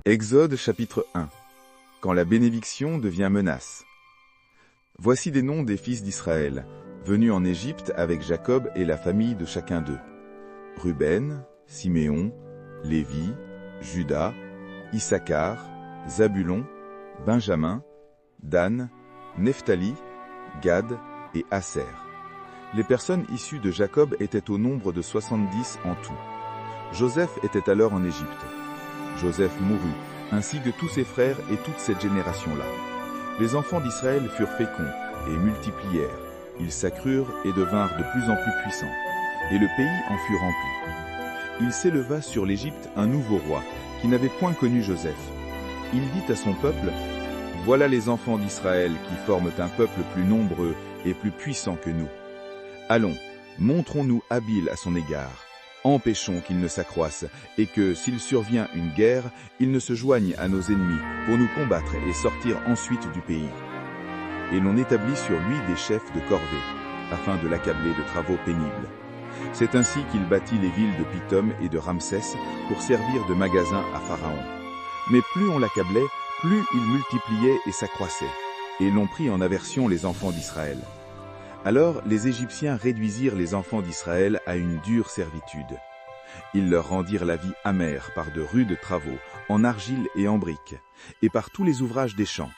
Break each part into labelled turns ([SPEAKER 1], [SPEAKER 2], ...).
[SPEAKER 1] Exode chapitre 1. Quand la bénédiction devient menace. Voici des noms des fils d'Israël, venus en Égypte avec Jacob et la famille de chacun d'eux. Ruben, Siméon, Lévi, Juda, Issachar, Zabulon, Benjamin, Dan, Nephtali, Gad et Aser. Les personnes issues de Jacob étaient au nombre de 70 en tout. Joseph était alors en Égypte. Joseph mourut, ainsi que tous ses frères et toute cette génération-là. Les enfants d'Israël furent féconds et multiplièrent. Ils s'accrurent et devinrent de plus en plus puissants. Et le pays en fut rempli. Il s'éleva sur l'Égypte un nouveau roi, qui n'avait point connu Joseph. Il dit à son peuple, « Voilà les enfants d'Israël qui forment un peuple plus nombreux et plus puissant que nous. Allons, montrons-nous habiles à son égard. Empêchons qu'il ne s'accroisse, et que, s'il survient une guerre, il ne se joigne à nos ennemis pour nous combattre et sortir ensuite du pays. » Et l'on établit sur lui des chefs de corvée, afin de l'accabler de travaux pénibles. C'est ainsi qu'il bâtit les villes de Pithom et de Ramsès pour servir de magasin à Pharaon. Mais plus on l'accablait, plus il multipliait et s'accroissait, et l'on prit en aversion les enfants d'Israël. Alors les Égyptiens réduisirent les enfants d'Israël à une dure servitude. Ils leur rendirent la vie amère par de rudes travaux, en argile et en briques, et par tous les ouvrages des champs.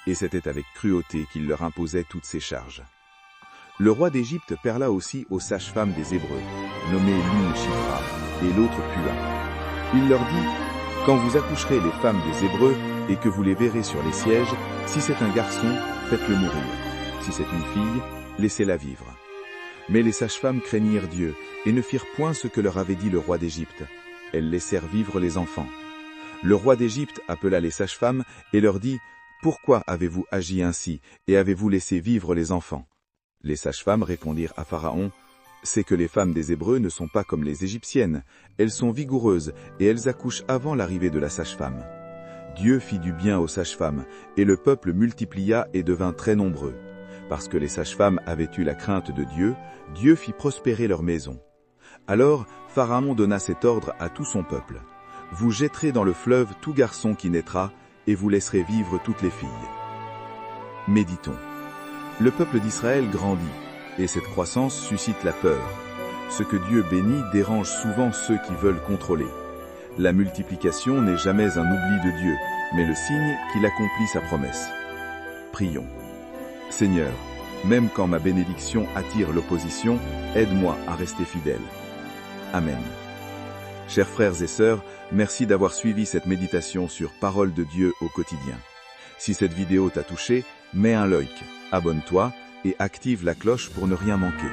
[SPEAKER 1] Et c'était avec cruauté qu'ils leur imposaient toutes ces charges. Le roi d'Égypte perla aussi aux sages-femmes des Hébreux, nommées l'une Shifra et l'autre Pua. Il leur dit, « Quand vous accoucherez les femmes des Hébreux et que vous les verrez sur les sièges, si c'est un garçon, faites-le mourir. Si c'est une fille, laissez-la vivre. » Mais les sages-femmes craignirent Dieu et ne firent point ce que leur avait dit le roi d'Égypte. Elles laissèrent vivre les enfants. Le roi d'Égypte appela les sages-femmes et leur dit, « Pourquoi avez-vous agi ainsi et avez-vous laissé vivre les enfants ?» Les sages-femmes répondirent à Pharaon, « C'est que les femmes des Hébreux ne sont pas comme les Égyptiennes. Elles sont vigoureuses et elles accouchent avant l'arrivée de la sage-femme. » Dieu fit du bien aux sages-femmes, et le peuple multiplia et devint très nombreux. Parce que les sages-femmes avaient eu la crainte de Dieu, Dieu fit prospérer leur maison. Alors Pharaon donna cet ordre à tout son peuple. « Vous jetterez dans le fleuve tout garçon qui naîtra, et vous laisserez vivre toutes les filles. » Méditons. Le peuple d'Israël grandit, et cette croissance suscite la peur. Ce que Dieu bénit dérange souvent ceux qui veulent contrôler. La multiplication n'est jamais un oubli de Dieu, mais le signe qu'il accomplit sa promesse. Prions. Seigneur, même quand ma bénédiction attire l'opposition, aide-moi à rester fidèle. Amen. Chers frères et sœurs, merci d'avoir suivi cette méditation sur Parole de Dieu au quotidien. Si cette vidéo t'a touché, mets un like, abonne-toi et active la cloche pour ne rien manquer.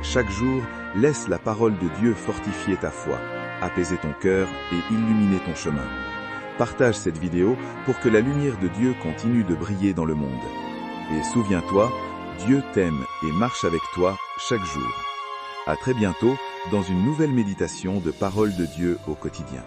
[SPEAKER 1] Chaque jour, laisse la parole de Dieu fortifier ta foi, apaiser ton cœur et illuminer ton chemin. Partage cette vidéo pour que la lumière de Dieu continue de briller dans le monde. Et souviens-toi, Dieu t'aime et marche avec toi chaque jour. À très bientôt dans une nouvelle méditation de Parole de Dieu au quotidien.